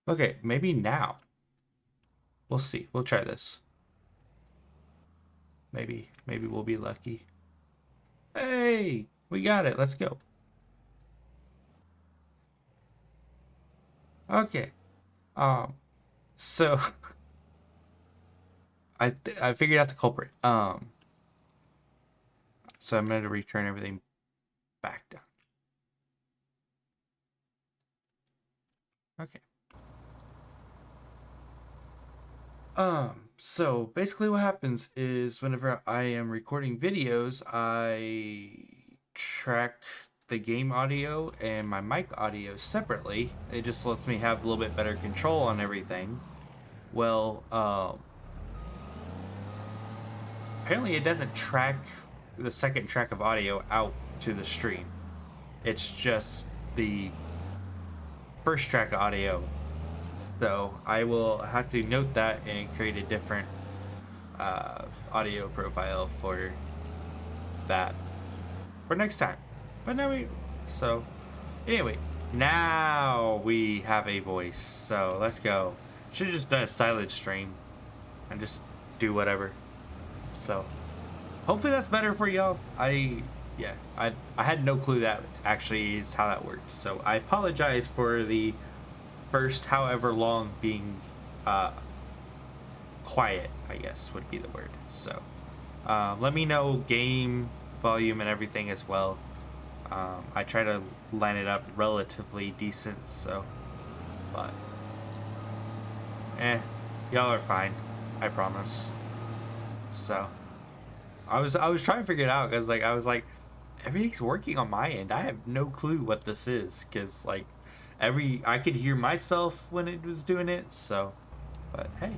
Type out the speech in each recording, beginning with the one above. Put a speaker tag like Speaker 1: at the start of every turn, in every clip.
Speaker 1: Okay, maybe now. We'll see. We'll try this. Maybe we'll be lucky. Hey, we got it. Let's go. Okay. Um, so I figured out the culprit. So I'm going to return everything back down. Okay. So basically what happens is whenever I am recording videos, I track the game audio and my mic audio separately. It just lets me have a little bit better control on everything. Well, apparently it doesn't track the second track of audio out to the stream. It's just the first track of audio. So I will have to note that and create a different audio profile for that for next time. But now so anyway, now we have a voice. So let's go. Should have just done a silent stream and just do whatever. So hopefully that's better for y'all. I had no clue that actually is how that worked. So I apologize for the first however long being quiet, I guess would be the word. So let me know game volume and everything as well. I try to line it up relatively decent, so but y'all are fine, I promise. So I was trying to figure it out because I was like everything's working on my end. I have no clue what this is because like I could hear myself when it was doing it. So but hey,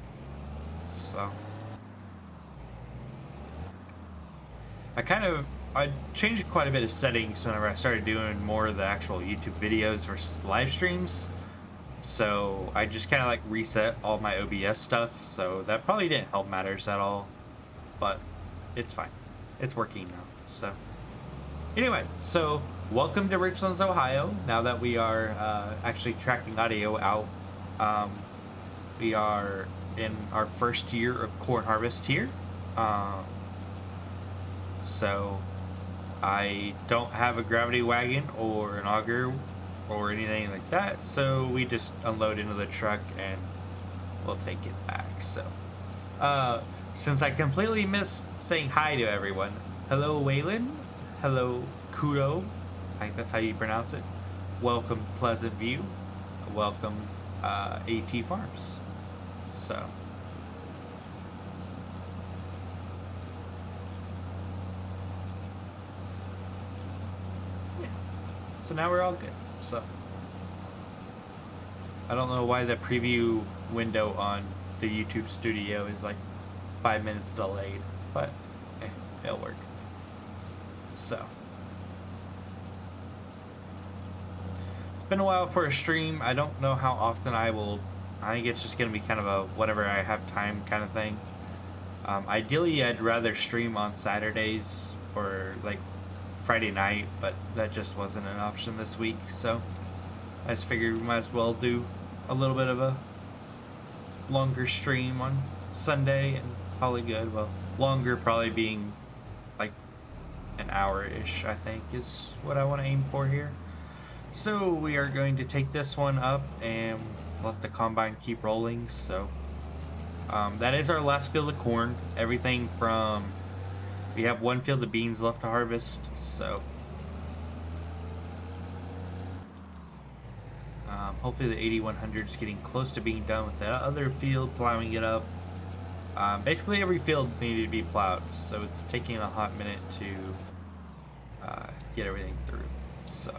Speaker 1: so I changed quite a bit of settings whenever I started doing more of the actual YouTube videos versus live streams. So I just kind of like reset all my OBS stuff. So that probably didn't help matters at all, but it's fine. It's working now. So anyway, so welcome to Richlands, Ohio. Now that we are actually tracking audio out, we are in our first year of corn harvest here. So I don't have a gravity wagon or an auger or anything like that, so we just unload into the truck and we'll take it back. So since I completely missed saying hi to everyone, hello Waylon, hello Kudo, I think that's how you pronounce it, welcome Pleasant View, welcome AT Farms. So so now we're all good. So I don't know why the preview window on the YouTube studio is like 5 minutes delayed, but it'll work. So it's been a while for a stream. I don't know how often I will. I think it's just gonna be kind of a whenever I have time kind of thing. Ideally I'd rather stream on Saturdays or like Friday night, but that just wasn't an option this week, so I just figured we might as well do a little bit of a longer stream on Sunday and probably good. Well, longer probably being like an hour-ish, I think is what I want to aim for here. So we are going to take this one up and let the combine keep rolling. So that is our last field of corn. Everything from we have one field of beans left to harvest, so hopefully the 8100 is getting close to being done with that other field, plowing it up. Basically every field needed to be plowed, so it's taking a hot minute to get everything through. So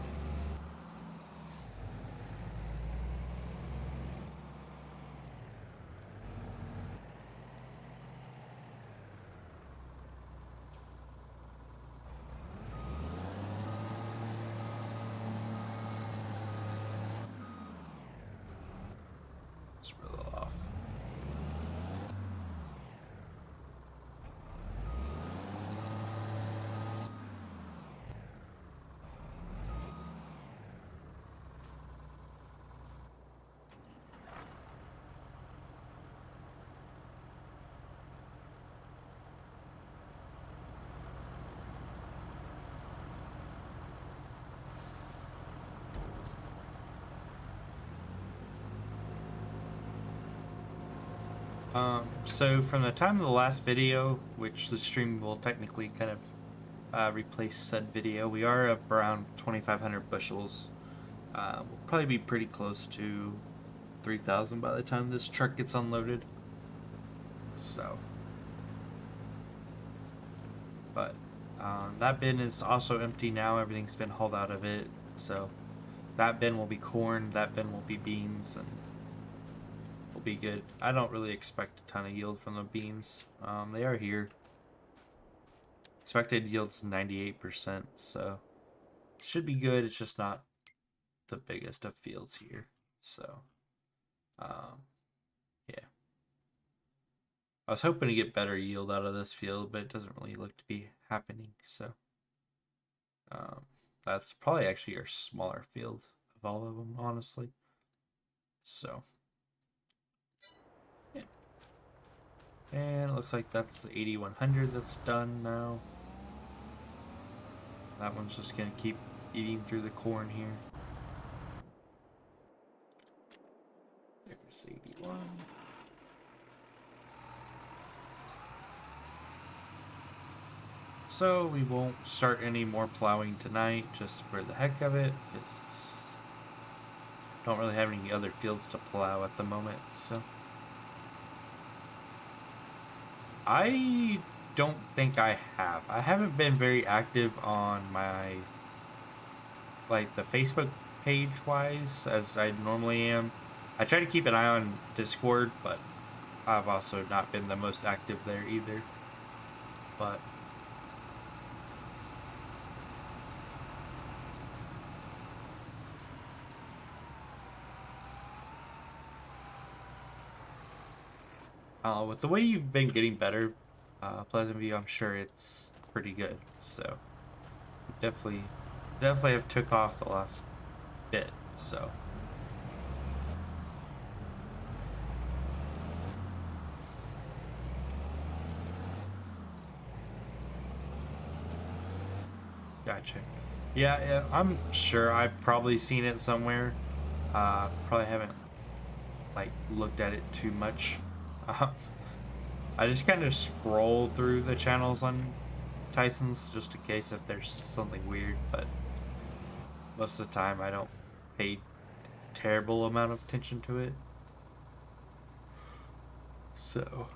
Speaker 1: it's a little off. So from the time of the last video, which the stream will technically kind of replace said video, we are up around 2,500 bushels. We'll probably be pretty close to 3,000 by the time this truck gets unloaded. So, but that bin is also empty now. Everything's been hauled out of it. So that bin will be corn, that bin will be beans, and will be good. I don't really expect a ton of yield from the beans. They are here. Expected yield's 98%, so should be good. It's just not the biggest of fields here. So, yeah. I was hoping to get better yield out of this field, but it doesn't really look to be happening. So, that's probably actually our smaller field of all of them, honestly. So, yeah. And it looks like that's the 8100 that's done now. That one's just going to keep eating through the corn here. There's 81. So we won't start any more plowing tonight, just for the heck of it. Don't really have any other fields to plow at the moment, so. I don't think I have. I haven't been very active on my, like, the Facebook page wise as I normally am. I try to keep an eye on Discord, but I've also not been the most active there either. But with the way you've been getting better, Pleasant View, I'm sure it's pretty good. So definitely have took off the last bit. So gotcha. Yeah, I'm sure I've probably seen it somewhere. Probably haven't like looked at it too much. I just kind of scroll through the channels on Tyson's just in case if there's something weird, but most of the time I don't pay terrible amount of attention to it. So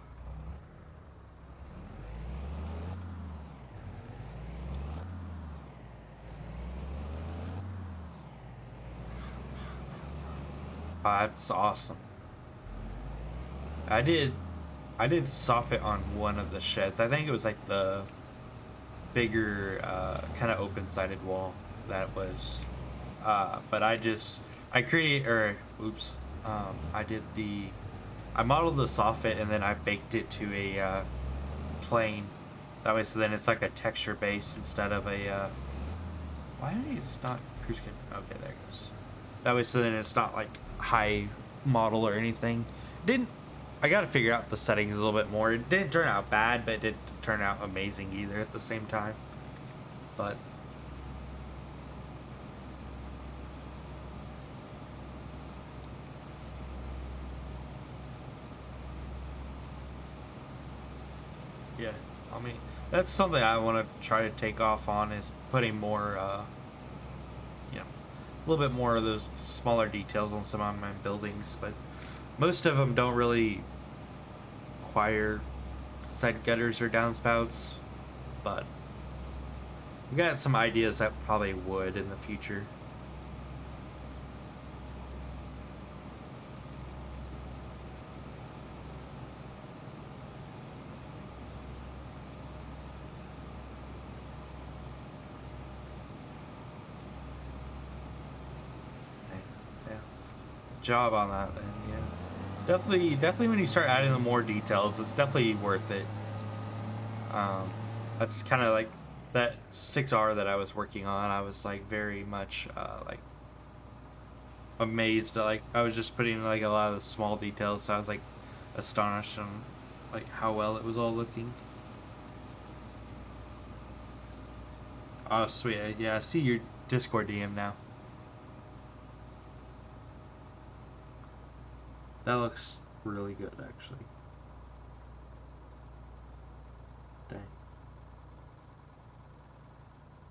Speaker 1: that's awesome. I did soffit on one of the sheds. I think it was like the bigger kind of open-sided wall that was but I created I modeled the soffit and then I baked it to a plane, that way, so then it's like a texture base instead of a why is not cruise control? Okay, there it goes. That way, so then it's not like high model or anything. I gotta figure out the settings a little bit more. It didn't turn out bad, but it didn't turn out amazing either at the same time. But yeah, I mean, that's something I want to try to take off on, is putting more, you know, a little bit more of those smaller details on some of my buildings. But most of them don't really require side gutters or downspouts, but we got some ideas that probably would in the future. Yeah, job on that then. Yeah, definitely when you start adding the more details, it's definitely worth it. That's kind of like that 6R that I was working on. I was like very much like amazed. Like I was just putting like a lot of the small details, so I was like astonished on like how well it was all looking. Oh sweet, yeah. I see your Discord DM now. That looks really good, actually.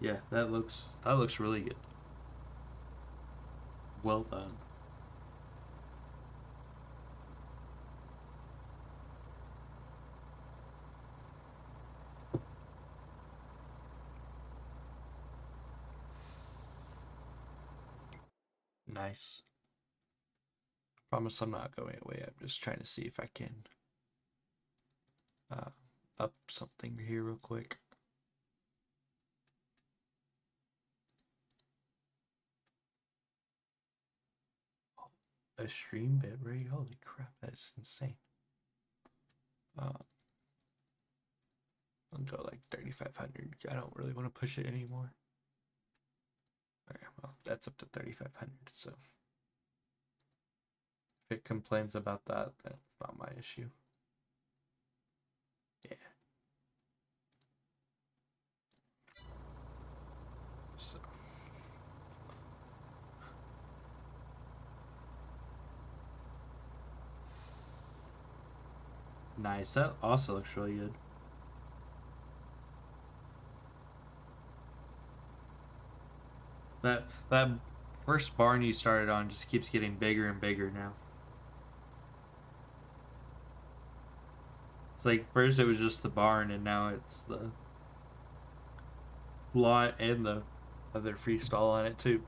Speaker 1: Yeah, that looks really good. Well done. Nice. Promise I'm not going away. I'm just trying to see if I can uh, up something here real quick. A stream bit rate? Holy crap, that is insane. I'll go like 3,500. I don't really want to push it anymore. Okay, well, that's up to 3,500, so if it complains about that, that's not my issue. Yeah. So. Nice. That also looks really good. That first barn you started on just keeps getting bigger and bigger now. It's like first it was just the barn, and now it's the lot and the other freestall on it too.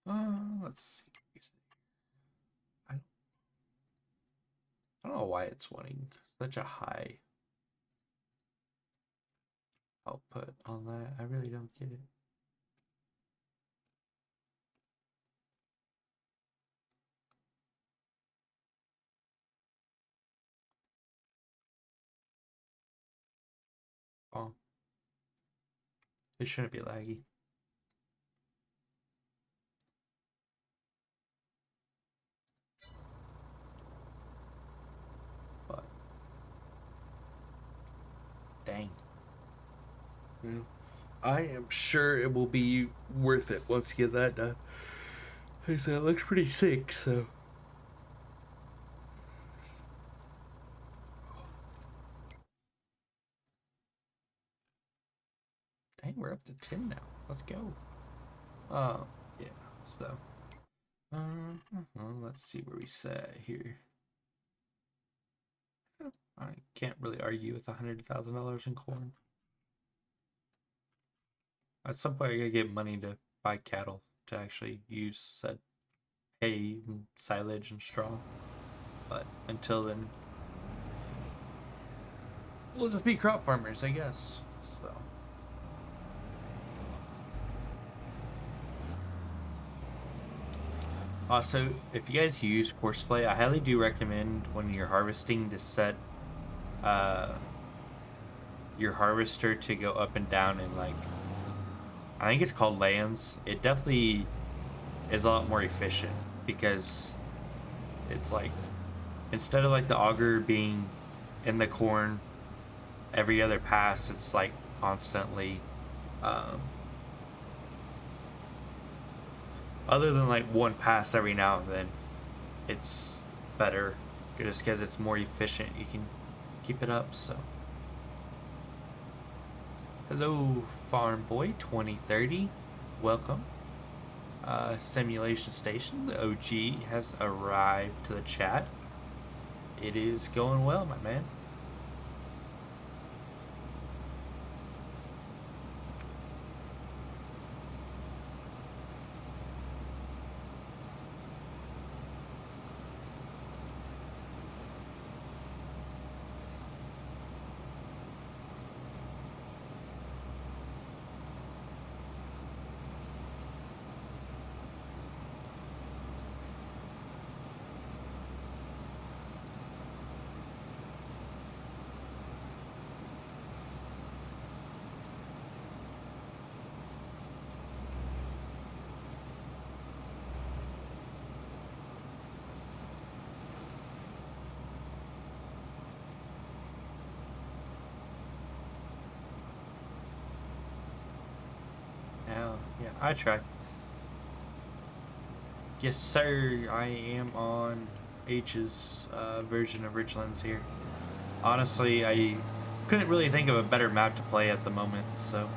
Speaker 1: Let's see. I don't, I don't know why it's wanting such a high output on that. I really don't get it. Oh, it shouldn't be laggy. But dang. Yeah. I am sure it will be worth it once you get that done. Like I said, it looks pretty sick, so. Dang, we're up to 10 now. Let's go. Yeah, so. Let's see where we set here. I can't really argue with $100,000 in corn. At some point, I gotta get money to buy cattle to actually use said hay and silage and straw. But until then, we'll just be crop farmers, I guess. So. Also, if you guys use Courseplay, I highly do recommend when you're harvesting to set your harvester to go up and down in like, I think it's called lands. It definitely is a lot more efficient because it's like, instead of like the auger being in the corn every other pass, it's like constantly other than like one pass every now and then, it's better just because it's more efficient. You can keep it up. So hello farm boy 2030, welcome. Simulation station, the OG has arrived to the chat. It is going well, my man. Yeah, I try. Yes, sir. I am on H's version of Richlands here. Honestly, couldn't really think of a better map to play at the moment, so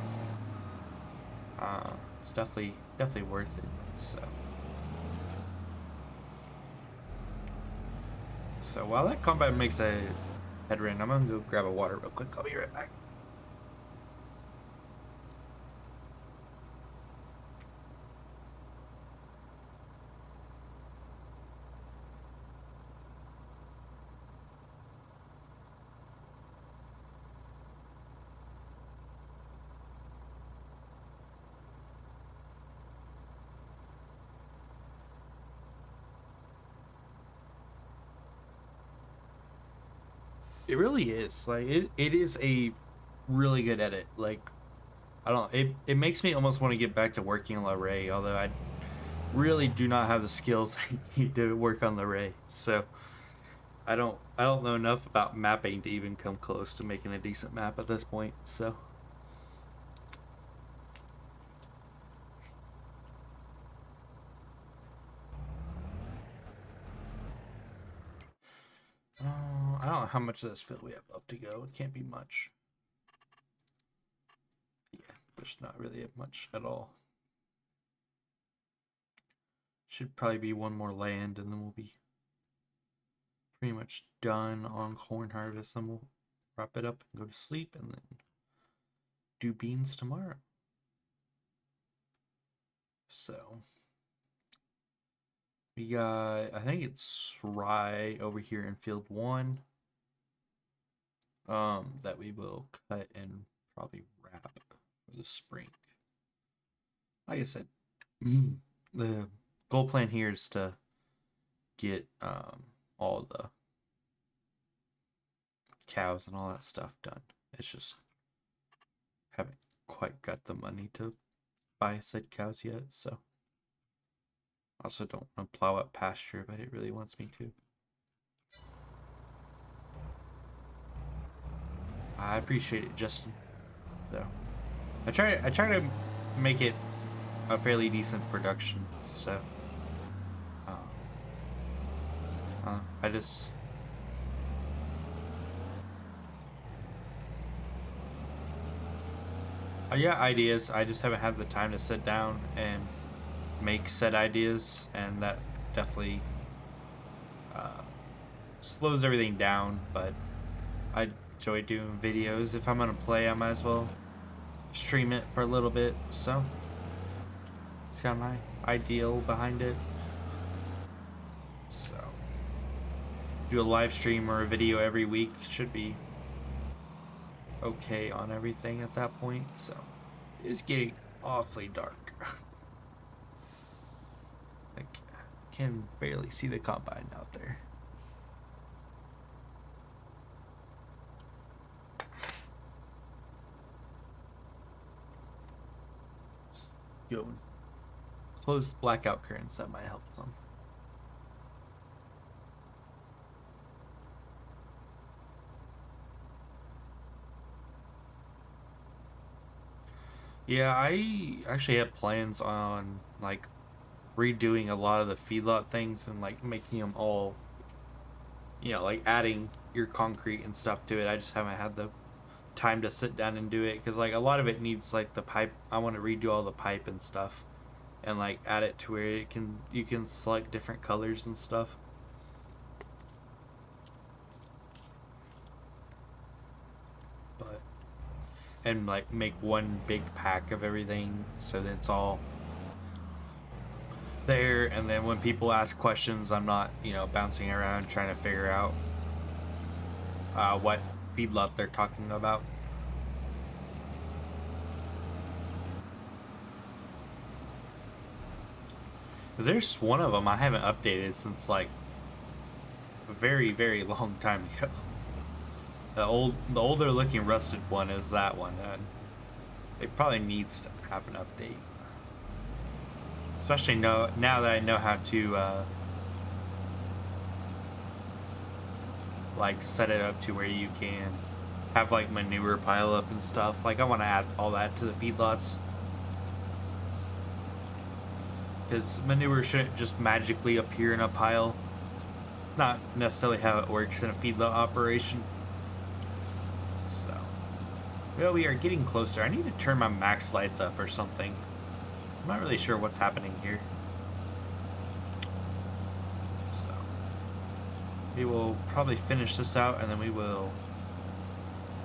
Speaker 1: it's definitely worth it. So while that combat makes a head run, I'm gonna go grab a water real quick. I'll be right back. It really is. Like it is a really good edit. Like I don't it makes me almost want to get back to working on L'array, although I really do not have the skills I need to work on L'array. So I don't know enough about mapping to even come close to making a decent map at this point. So I don't know how much of this field we have left to go. It can't be much. Yeah, there's not really much at all. Should probably be one more land and then we'll be pretty much done on corn harvest. Then we'll wrap it up and go to sleep and then do beans tomorrow. So we got, I think it's rye over here in field 1. That we will cut and probably wrap for the spring. Like I said, the goal plan here is to get all the cows and all that stuff done. It's just haven't quite got the money to buy said cows yet, so also don't want to plow up pasture, but it really wants me to. I appreciate it, Justin. So I try to make it a fairly decent production. So I just yeah, ideas. I just haven't had the time to sit down and make said ideas, and that definitely slows everything down. But I enjoy doing videos. If I'm gonna play, I might as well stream it for a little bit. So it's kind of my ideal behind it. So do a live stream or a video every week should be okay on everything at that point. So it's getting awfully dark. I can barely see the combine out there. Go and close the blackout curtains. That might help some. Yeah, I actually have plans on like redoing a lot of the feedlot things and like making them all, you know, like adding your concrete and stuff to it. I just haven't had the time to sit down and do it because like a lot of it needs like the pipe. I want to redo all the pipe and stuff and like add it to where it can, you can select different colors and stuff. But and like make one big pack of everything so that it's all there, and then when people ask questions I'm not, you know, bouncing around trying to figure out what feedlot they're talking about. Because there's one of them I haven't updated since like a very, very long time ago. The older looking rusted one is that one, and it probably needs to have an update. Especially now that I know how to like set it up to where you can have like manure pile up and stuff. Like I want to add all that to the feedlots, because manure shouldn't just magically appear in a pile. It's not necessarily how it works in a feedlot operation. So Well, we are getting closer. I need to turn my max lights up or something. I'm not really sure what's happening here. So, we will probably finish this out and then we will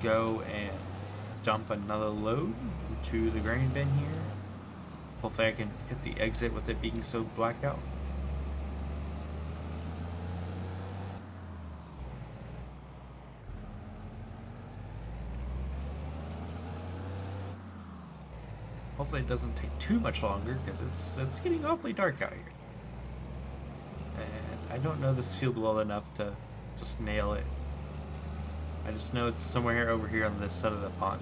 Speaker 1: go and dump another load into the grain bin here. Hopefully I can hit the exit with it being so black out. Hopefully it doesn't take too much longer because it's getting awfully dark out here. And I don't know this field well enough to just nail it. I just know it's somewhere over here on this side of the pond.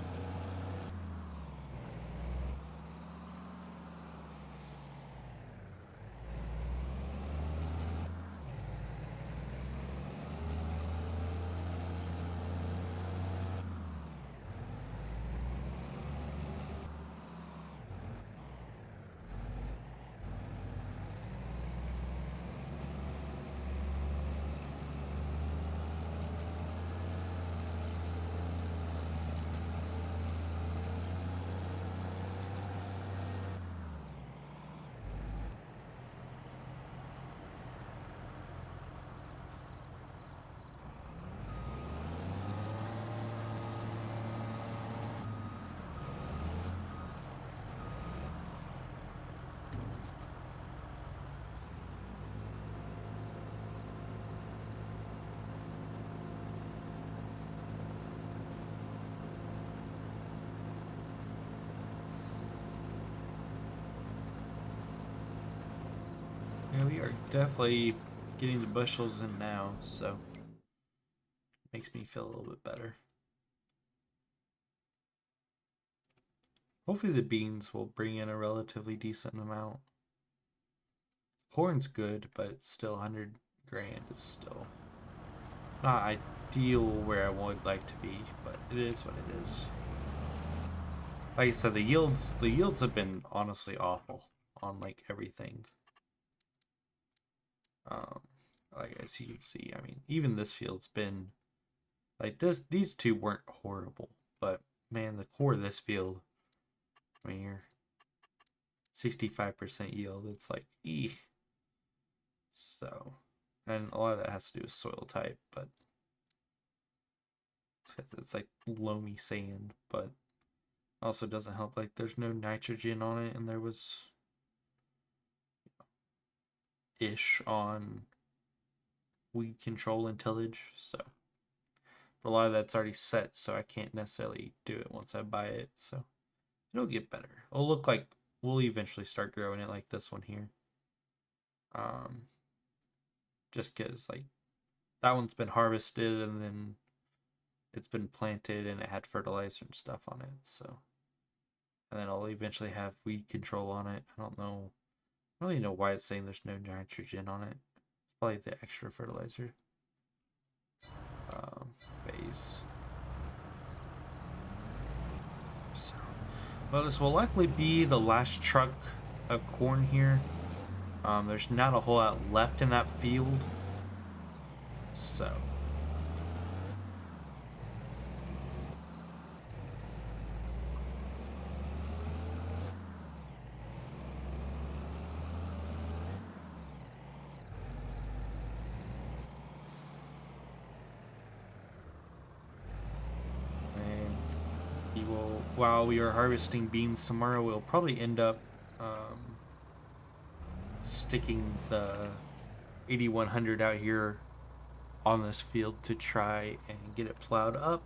Speaker 1: Yeah, we are definitely getting the bushels in now, so makes me feel a little bit better. Hopefully the beans will bring in a relatively decent amount. Corn's good, but it's still 100 grand is still not ideal where I would like to be, but it is what it is. Like I said, the yields have been honestly awful on like everything. Like as you can see, I mean, even this field's been like this. These two weren't horrible, but man, the core of this field, I mean, you're 65% yield. It's like, eeh. So, and a lot of that has to do with soil type, but it's like loamy sand, but also doesn't help. Like, there's no nitrogen on it, and there was ish on weed control and tillage, so but a lot of that's already set, so I can't necessarily do it once I buy it, so it'll get better. It'll look like we'll eventually start growing it like this one here. Just because like that one's been harvested and then it's been planted and it had fertilizer and stuff on it, so and then I'll eventually have weed control on it. I don't really know why it's saying there's no nitrogen on it. It's probably the extra fertilizer phase. So, well, this will likely be the last truck of corn here. There's not a whole lot left in that field, so and he will, while we are harvesting beans tomorrow, we'll probably end up sticking the 8100 out here on this field to try and get it plowed up.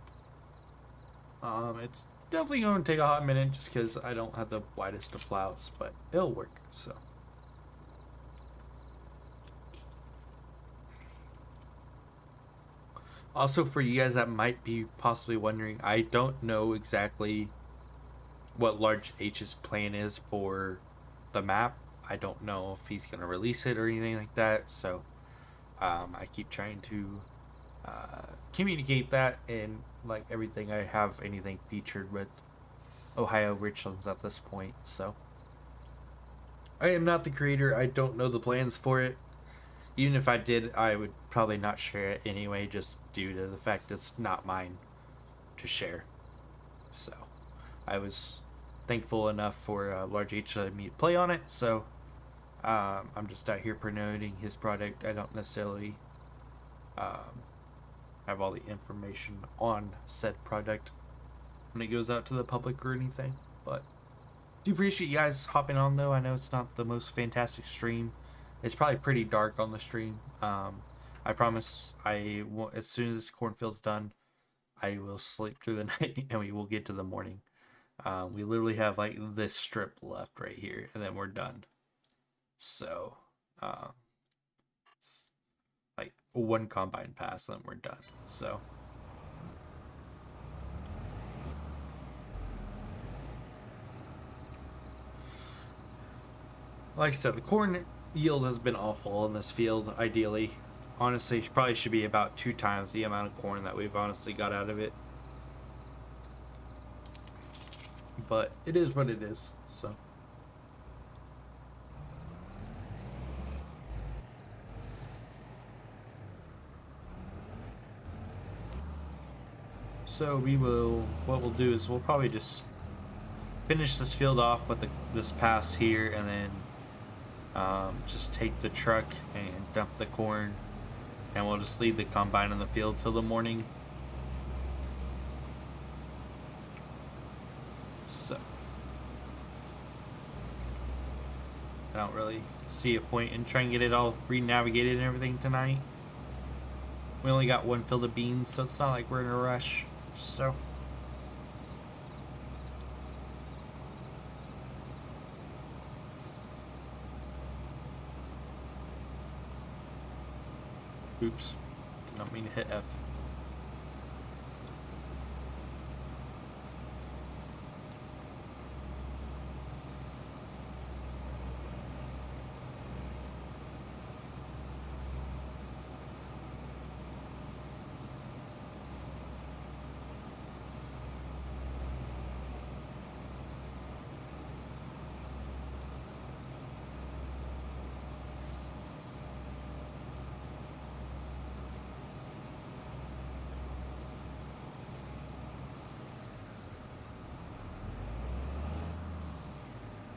Speaker 1: It's definitely going to take a hot minute just because I don't have the widest of plows, but it'll work. So also for you guys that might be possibly wondering, I don't know exactly what Large H's plan is for the map. I don't know if he's going to release it or anything like that, so I keep trying to communicate that in like everything I have anything featured with Ohio Richlands at this point. So I am not the creator. I don't know the plans for it. Even if I did, I would probably not share it anyway, just due to the fact it's not mine to share. So I was thankful enough for Large H to let me play on it. So I'm just out here promoting his product. I don't necessarily have all the information on said product when it goes out to the public or anything. But do appreciate you guys hopping on though. I know it's not the most fantastic stream. It's probably pretty dark on the stream. I promise as soon as this cornfield's done, I will sleep through the night and we will get to the morning. We literally have like this strip left right here and then we're done. So, like one combine pass, then we're done. So, like I said, the corn yield has been awful in this field. Ideally, honestly, probably should be about 2 times the amount of corn that we've honestly got out of it. But it is what it is. So what we'll do is we'll probably just finish this field off with this pass here, and then just take the truck and dump the corn, and we'll just leave the combine in the field till the morning. So I don't really see a point in trying to get it all re-navigated and everything tonight. We only got one field of beans, so it's not like we're in a rush. So oops, did not mean to hit F.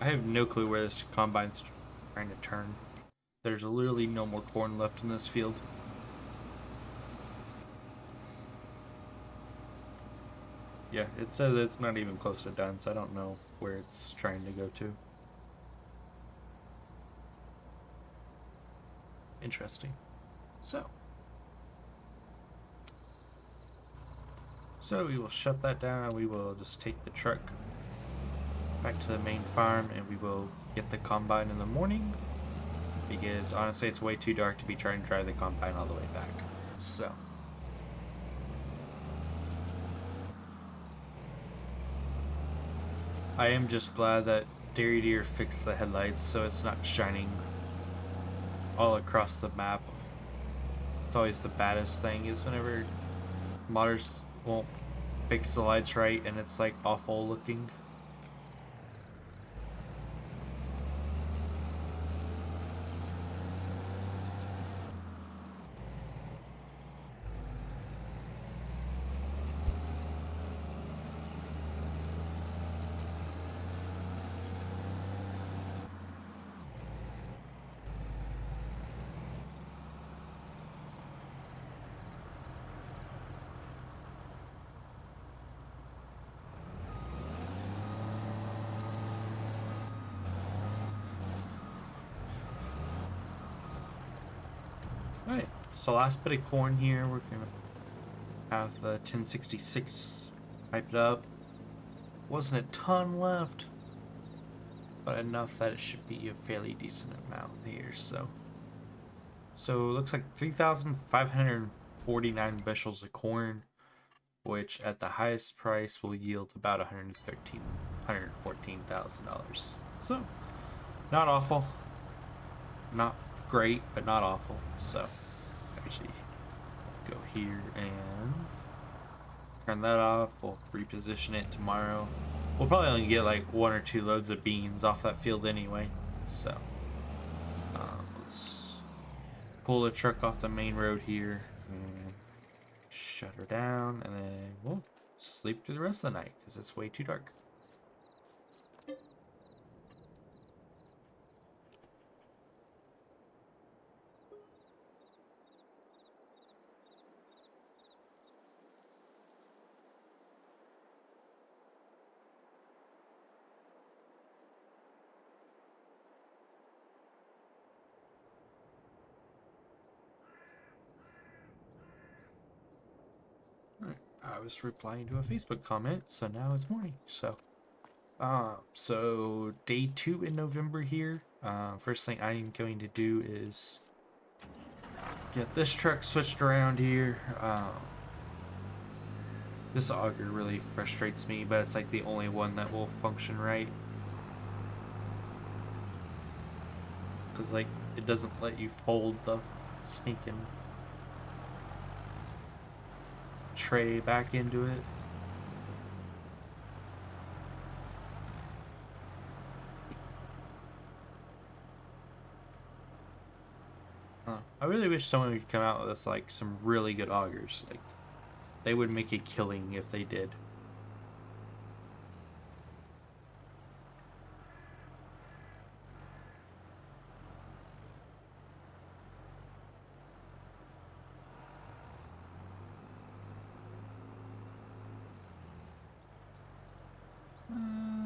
Speaker 1: I have no clue where this combine's trying to turn. There's literally no more corn left in this field. Yeah, it says it's not even close to done, so I don't know where it's trying to go to. Interesting. So we will shut that down and we will just take the truck back to the main farm and we will get the combine in the morning, because honestly it's way too dark to be trying to drive the combine all the way back. So I am just glad that Dairy Deer fixed the headlights so it's not shining all across the map. It's always the baddest thing is whenever modders won't fix the lights right and it's like awful looking. Alright, so last bit of corn here, we're gonna have the 1066 piped up. Wasn't a ton left, but enough that it should be a fairly decent amount here. So it looks like 3,549 bushels of corn, which at the highest price will yield about $114,000. So not awful, not great, but not awful. So actually go here and turn that off. We'll reposition it tomorrow. We'll probably only get like 1 or 2 loads of beans off that field anyway. So let's pull the truck off the main road here and shut her down, and then we'll sleep through the rest of the night because it's way too dark. I was replying to a Facebook comment, so now it's morning. So day 2 in November here. First thing I'm going to do is get this truck switched around here. This auger really frustrates me, but it's like the only one that will function right. Because like it doesn't let you fold the stinking tray back into it. I really wish someone would come out with us like some really good augers. Like they would make a killing if they did.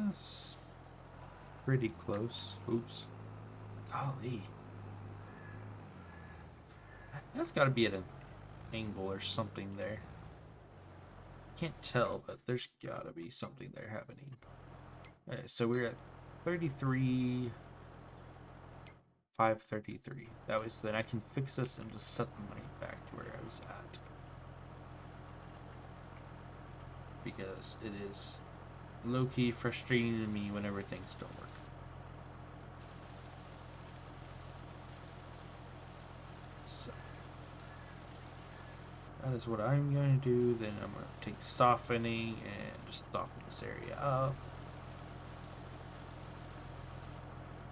Speaker 1: It's pretty close. Oops. Golly. That's got to be at an angle or something there. Can't tell, but there's got to be something there happening. Okay, so we're at 33, 533. That was then I can fix this and just set the money back to where I was at. Because it is low-key frustrating to me whenever things don't work. So that is what I'm going to do. Then I'm going to take softening and just soften this area up.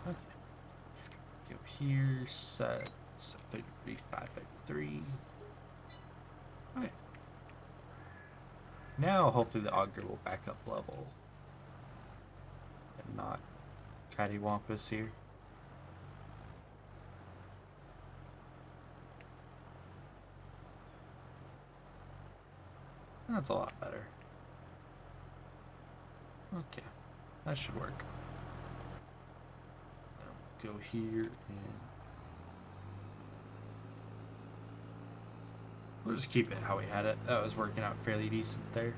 Speaker 1: Okay. Go here, set 33, 533. Okay. Now hopefully the auger will back up level and not cattywampus here. That's a lot better. Okay, that should work. Now go here and we'll just keep it how we had it. That was working out fairly decent there.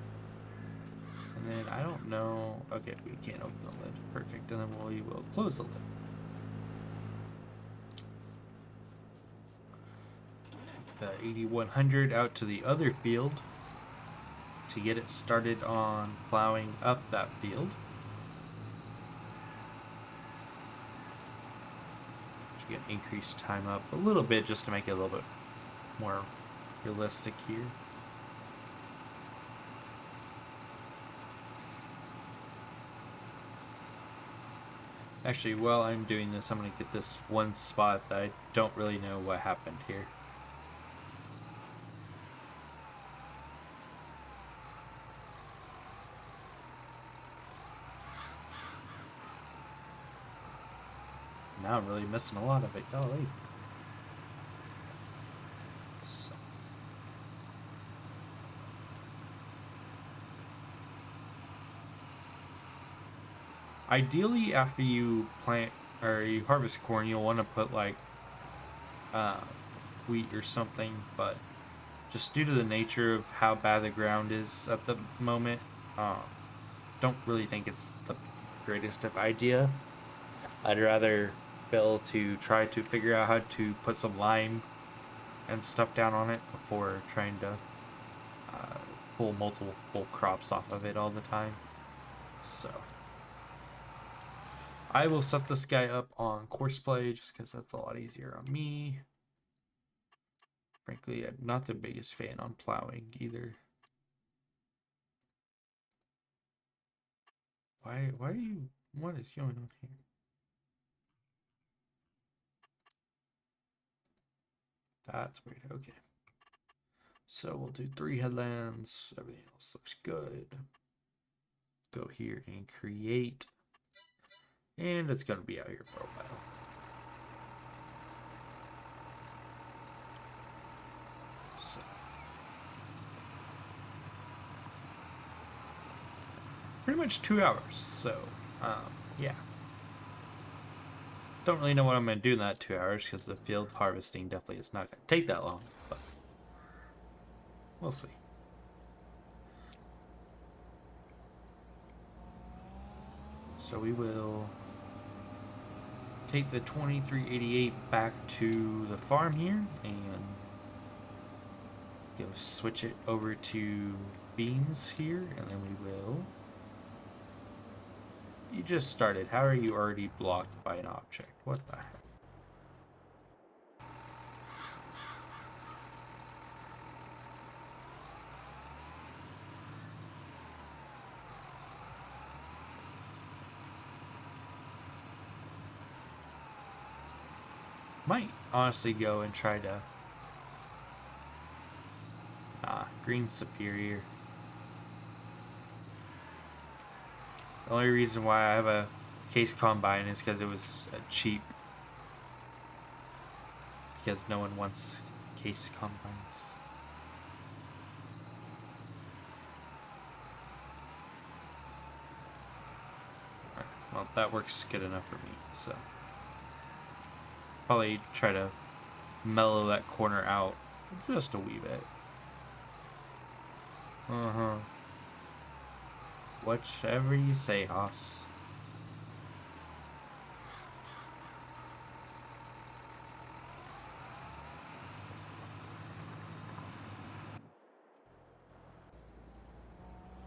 Speaker 1: And then I don't know. Okay, we can't open the lid. Perfect. And then we will close the lid. Take the 8100 out to the other field to get it started on plowing up that field. To get increased time up a little bit just to make it a little bit more realistic here. Actually, while I'm doing this, I'm going to get this one spot that I don't really know what happened here. Now I'm really missing a lot of it. Golly. So. Ideally, after you plant or you harvest corn, you'll want to put like wheat or something, but just due to the nature of how bad the ground is at the moment, don't really think it's the greatest of idea. I'd rather be able to try to figure out how to put some lime and stuff down on it before trying to pull multiple crops off of it all the time. So I will set this guy up on courseplay just because that's a lot easier on me. Frankly, I'm not the biggest fan on plowing either. Why are you, what is going on here? That's weird. Okay. So we'll do 3 headlands. Everything else looks good. Go here and create. And it's going to be out here for a while. So. Pretty much 2 hours. So, yeah. Don't really know what I'm going to do in that 2 hours because the field harvesting definitely is not going to take that long. But we'll see. So we will take the 2388 back to the farm here and go switch it over to beans here, and then we will. You just started. How are you already blocked by an object? What the heck? Might honestly go and try to... green superior. The only reason why I have a case combine is because it was cheap. Because no one wants case combines. Alright, well, that works good enough for me, so... Probably try to mellow that corner out just a wee bit. Whichever you say, Haas.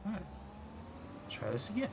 Speaker 1: Alright. Try this again.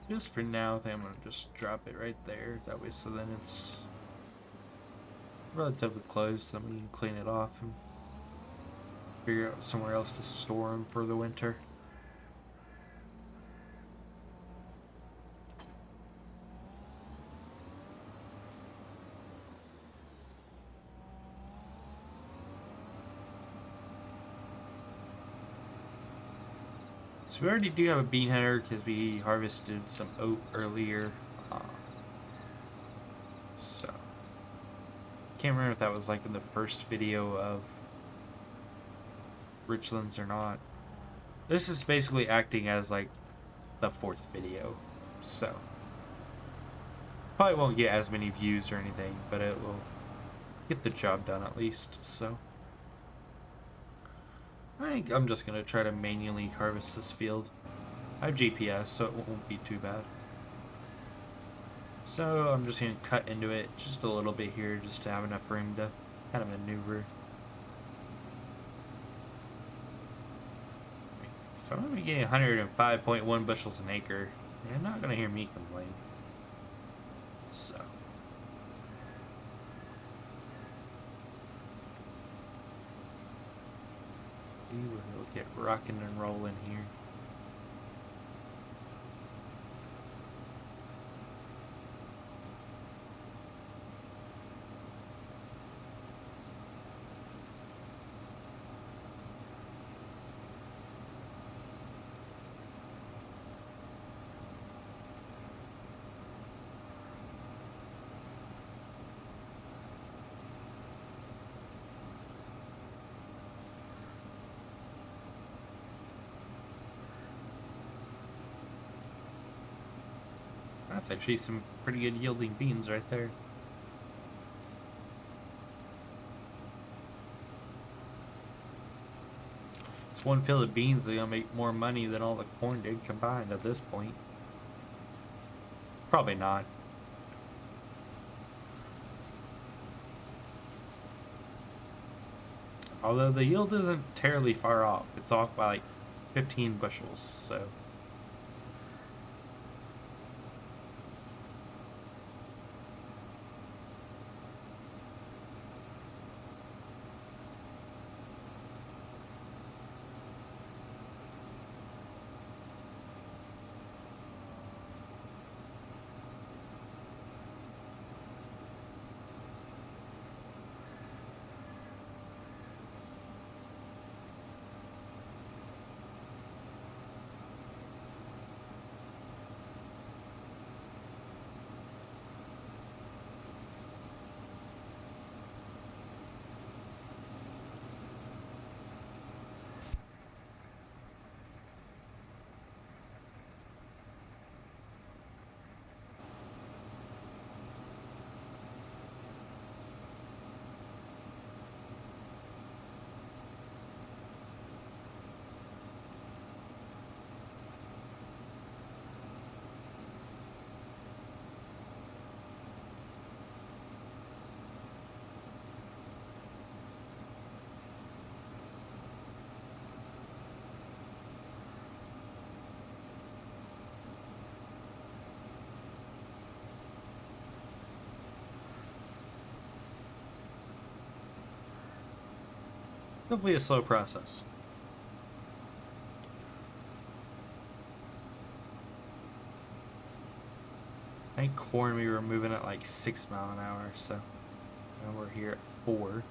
Speaker 1: Just for now, I think I'm going to just drop it right there. That way, so then it's relatively close. Then we can clean it off and figure out somewhere else to store them for the winter. So we already do have a bean header because we harvested some oat earlier. So can't remember if that was like in the first video of Richlands or not. This is basically acting as like the 4th video, so probably won't get as many views or anything, but it will get the job done at least. So I think I'm just going to try to manually harvest this field. I have GPS, so it won't be too bad. So I'm just going to cut into it just a little bit here, just to have enough room to kind of maneuver. So I'm going to be getting 105.1 bushels an acre. You're not going to hear me complain. So... we will get rocking and rolling here. That's actually some pretty good yielding beans right there. It's one field of beans that's gonna make more money than all the corn did combined at this point. Probably not. Although the yield isn't terribly far off. It's off by like 15 bushels, so. Hopefully a slow process. I think corn we were moving at like 6 mile an hour, so now we're here at 4.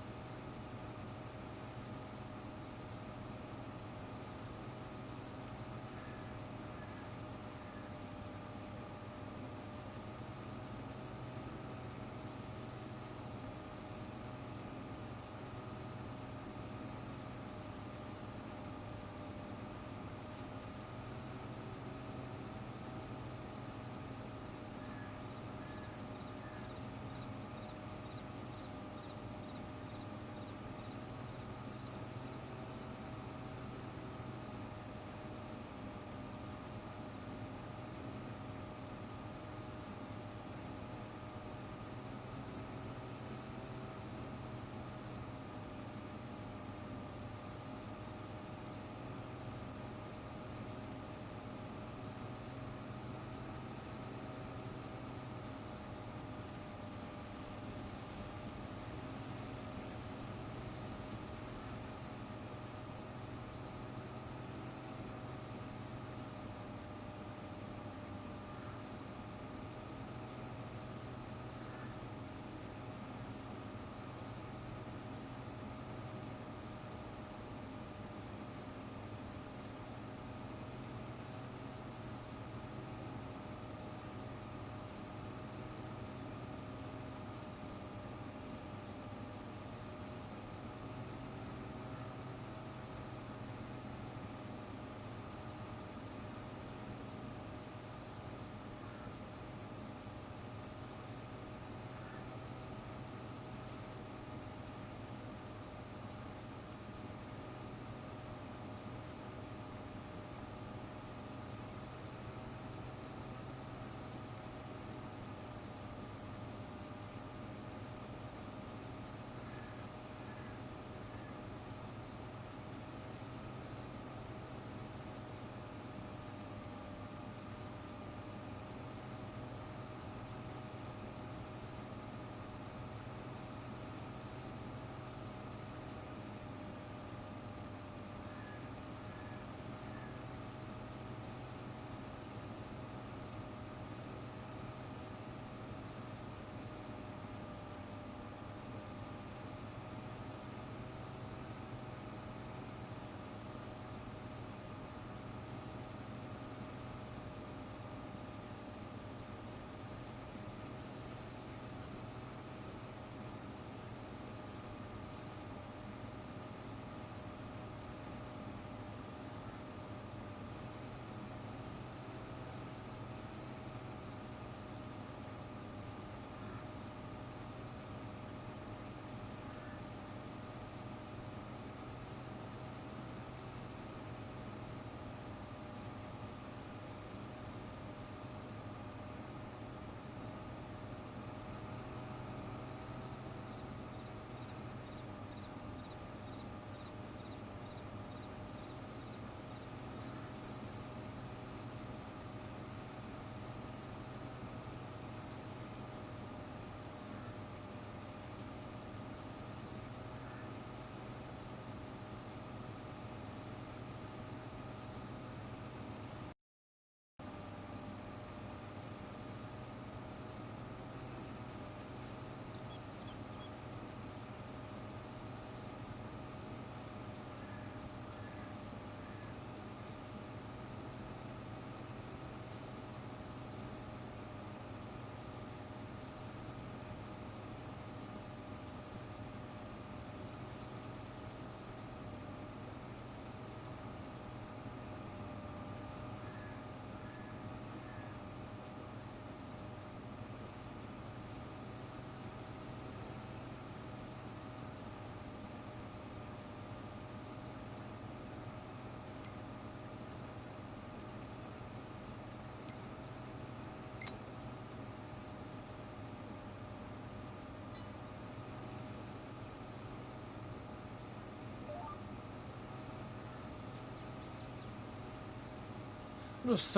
Speaker 1: Just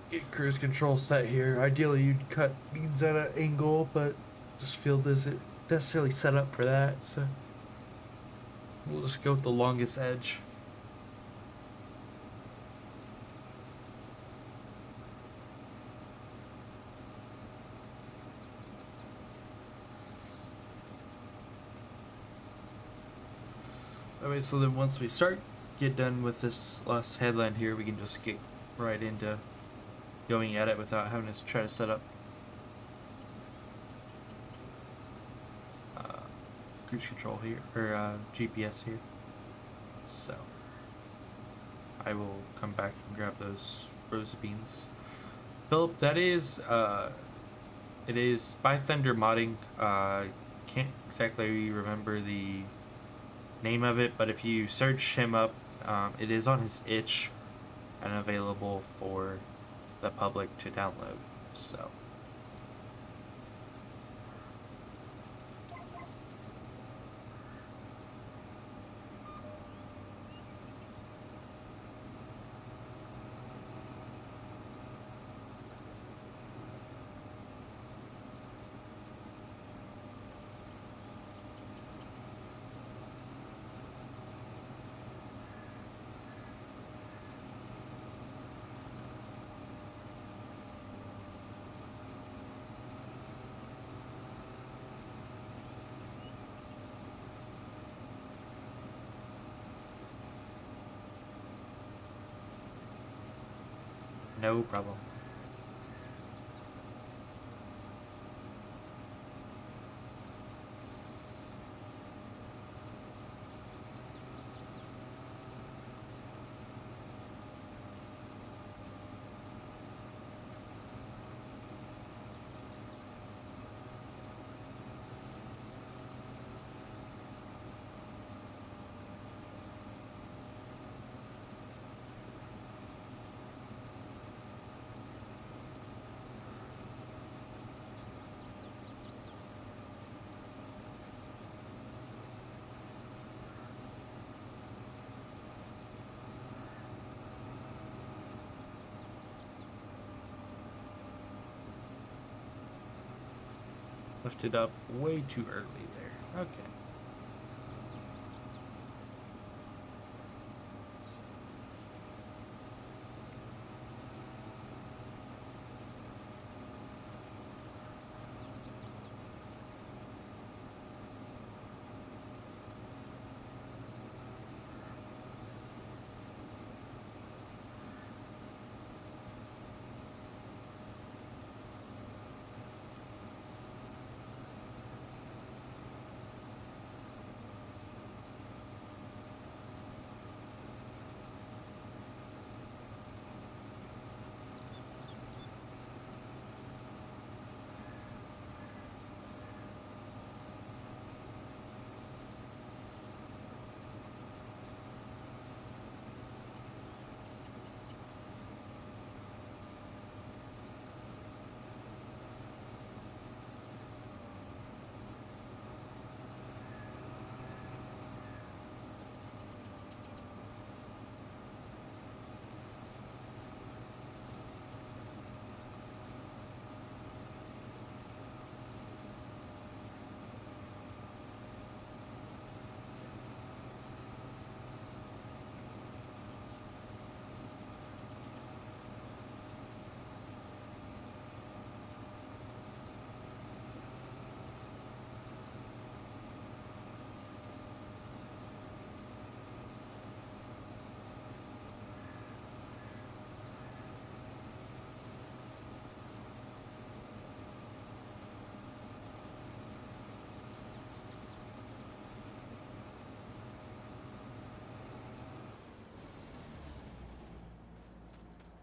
Speaker 1: get cruise control set here. Ideally, you'd cut beans at an angle, but this field isn't necessarily set up for that, so we'll just go with the longest edge. Alright, so then once we get done with this last headland here, we can just get right into going at it without having to try to set up cruise control here, or GPS here. So I will come back and grab those rows of beans. Philip, that is, it is by Thunder Modding. Can't exactly remember the name of it, but if you search him up, it is on his itch and available for the public to download. So no problem. Left it up way too early there. Okay.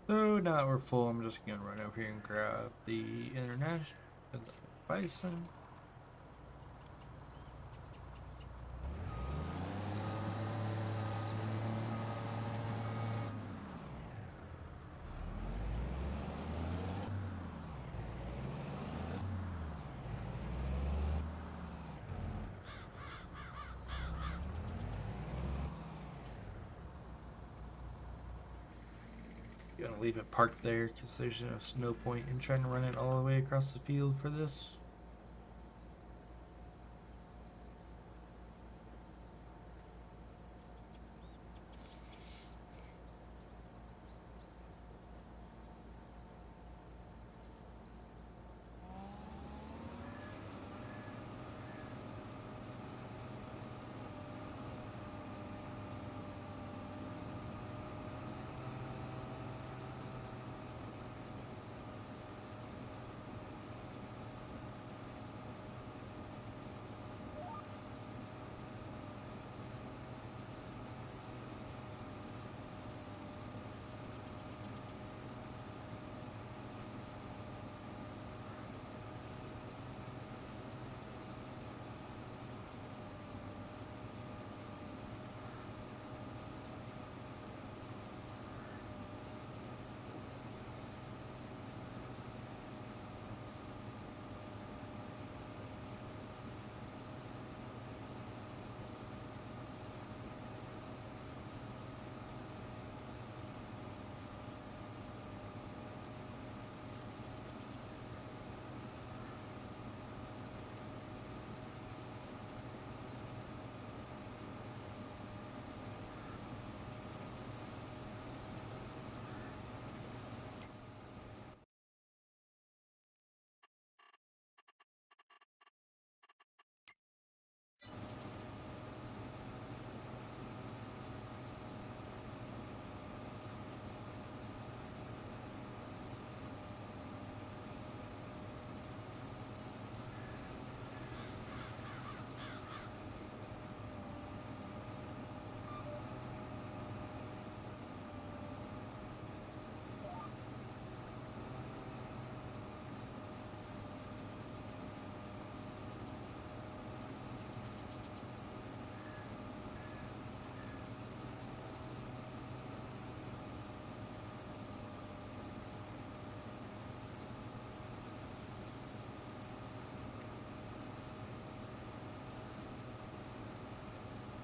Speaker 1: So now that we're full, I'm just gonna run over here and grab the international, the bison. Gonna leave it parked there because there's no point in trying to run it all the way across the field for this.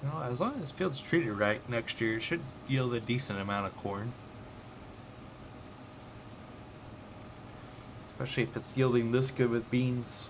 Speaker 1: You know, as long as this field's treated right next year, it should yield a decent amount of corn. Especially if it's yielding this good with beans.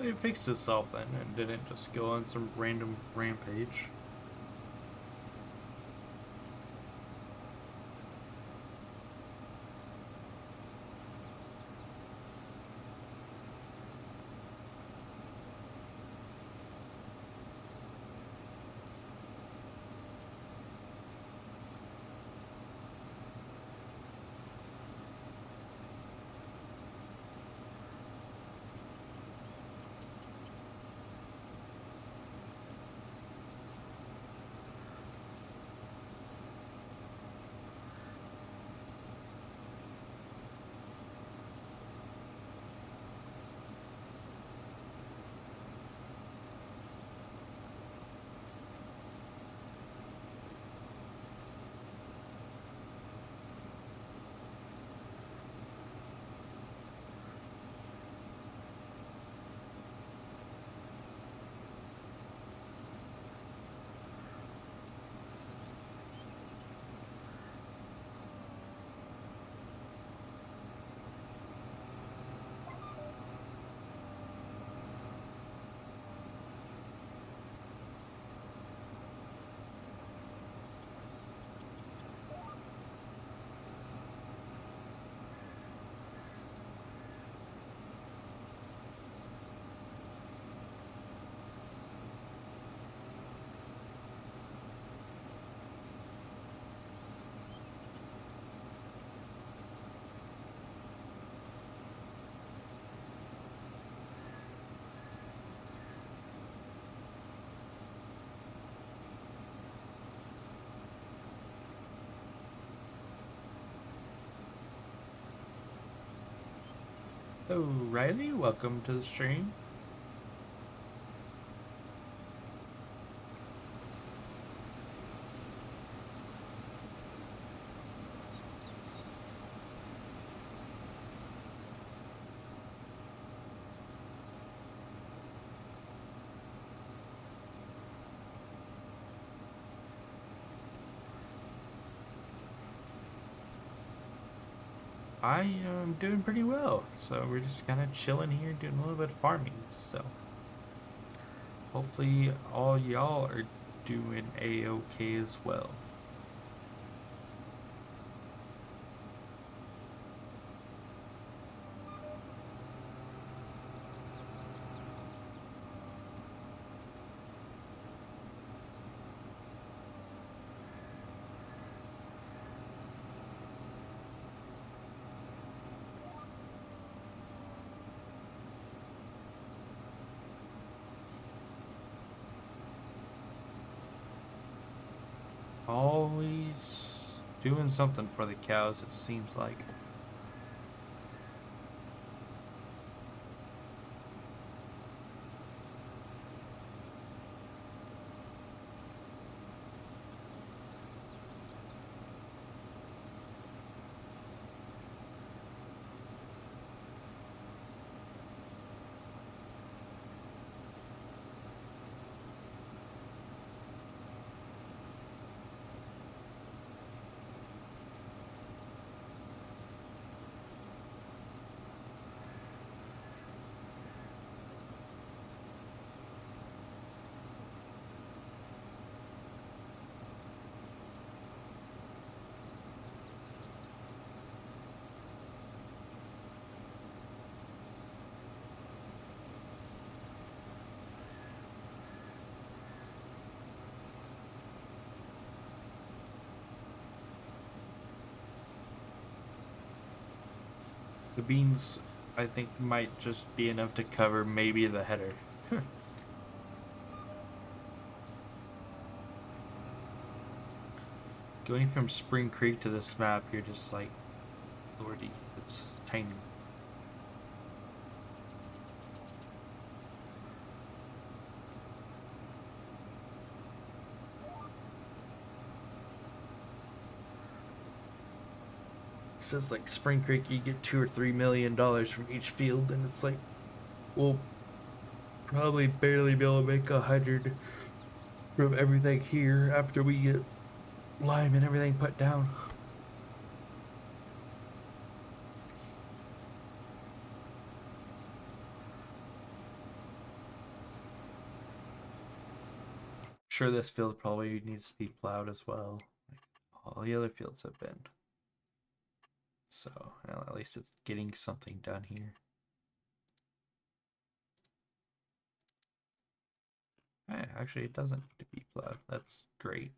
Speaker 1: Hopefully it fixed itself then and didn't just go on some random rampage. Oh, Riley, welcome to the stream. I am doing pretty well, so we're just kind of chilling here, doing a little bit of farming. So hopefully all y'all are doing a-okay as well. Always doing something for the cows, it seems like. The beans, I think, might just be enough to cover maybe the header. Going from Spring Creek to this map, you're just like, lordy, it's tiny. It says like Spring Creek, you get $2 or $3 million from each field, and it's like, we'll probably barely be able to make 100 from everything here after we get lime and everything put down. sure this field probably needs to be plowed as well. Like all the other fields have been. So, well, at least it's getting something done here. Actually, it doesn't need to be plowed. That's great.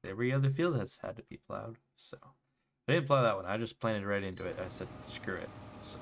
Speaker 1: Every other field has had to be plowed, so. I didn't plow that one. I just planted right into it. I said, screw it. So.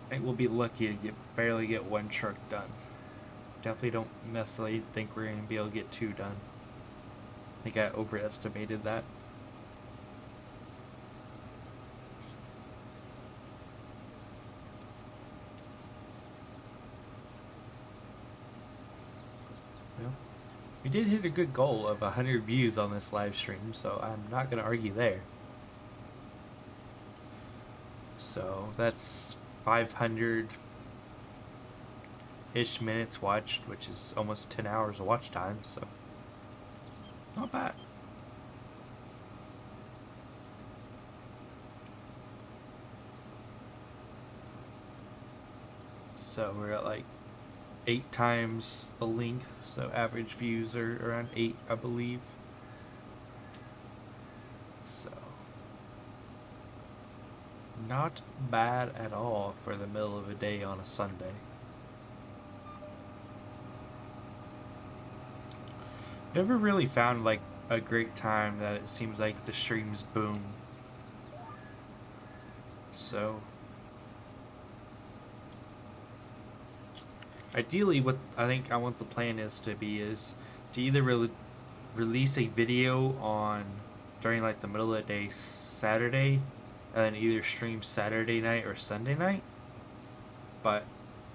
Speaker 1: I think we'll be lucky to barely get one truck done. Definitely don't necessarily think we're going to be able to get two done. I think I overestimated that. Well, we did hit a good goal of 100 views on this live stream, so I'm not going to argue there. So that's 500-ish minutes watched, which is almost 10 hours of watch time, so not bad. So we're at like 8 times the length, so average views are around 8, I believe. So not bad at all for the middle of a day on a Sunday. Never really found like a great time that it seems like the streams boom. So ideally what I want the plan is to either release a video on during like the middle of the day Saturday and then either stream Saturday night or Sunday night. But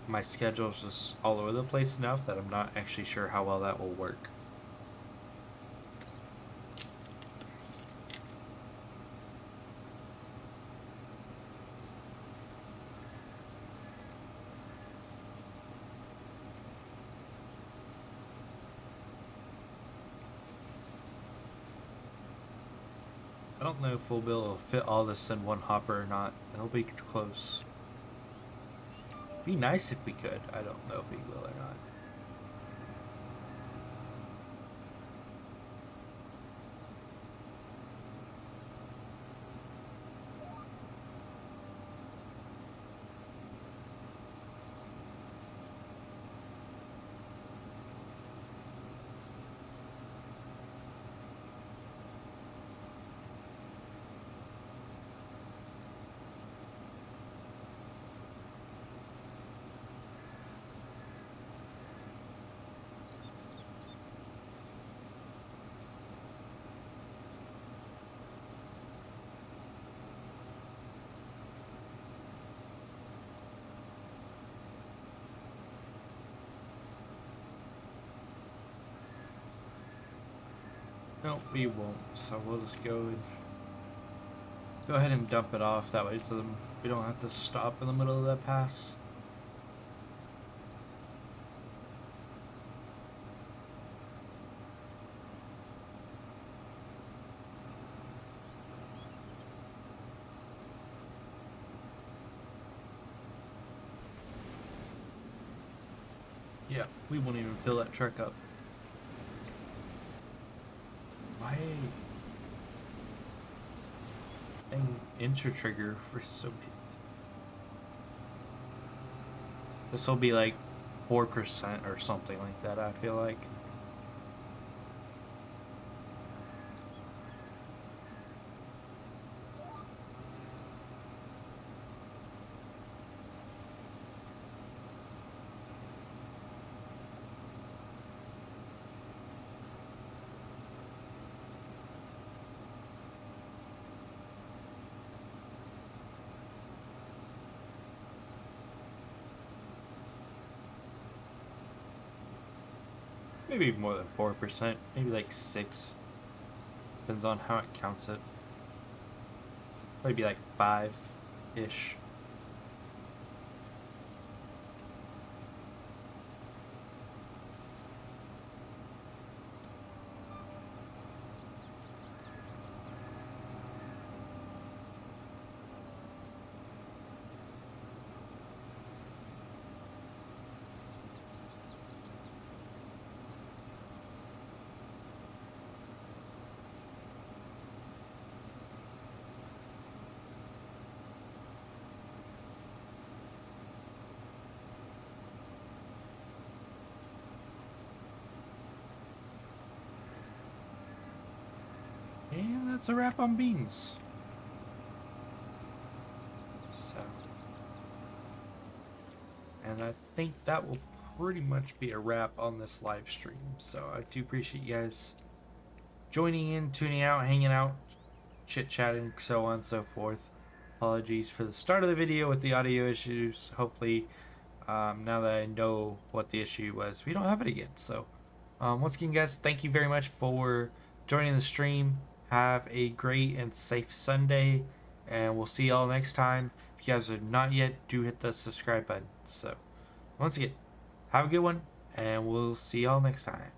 Speaker 1: my schedule is just all over the place enough that I'm not actually sure how well that will work. I don't know if we'll be able to fit all this in one hopper or not. It'll be close. Be nice if we could. I don't know if we will or not. No, we won't. So we'll just go ahead and dump it off that way, so we don't have to stop in the middle of that pass. Yeah, we won't even fill that truck up. Why? Dang, enter trigger for so many. This will be like 4% or something like that, I feel like. Maybe more than 4%. Maybe like 6. Depends on how it counts it. Maybe like 5-ish. And that's a wrap on beans. So, and I think that will pretty much be a wrap on this live stream. So I do appreciate you guys joining in, tuning out, hanging out, chit-chatting, so on and so forth. Apologies for the start of the video with the audio issues. Hopefully, now that I know what the issue was, we don't have it again. So, once again, guys, thank you very much for joining the stream. Have a great and safe Sunday, and we'll see y'all next time. If you guys are not yet, do hit the subscribe button. So, once again, have a good one, and we'll see y'all next time.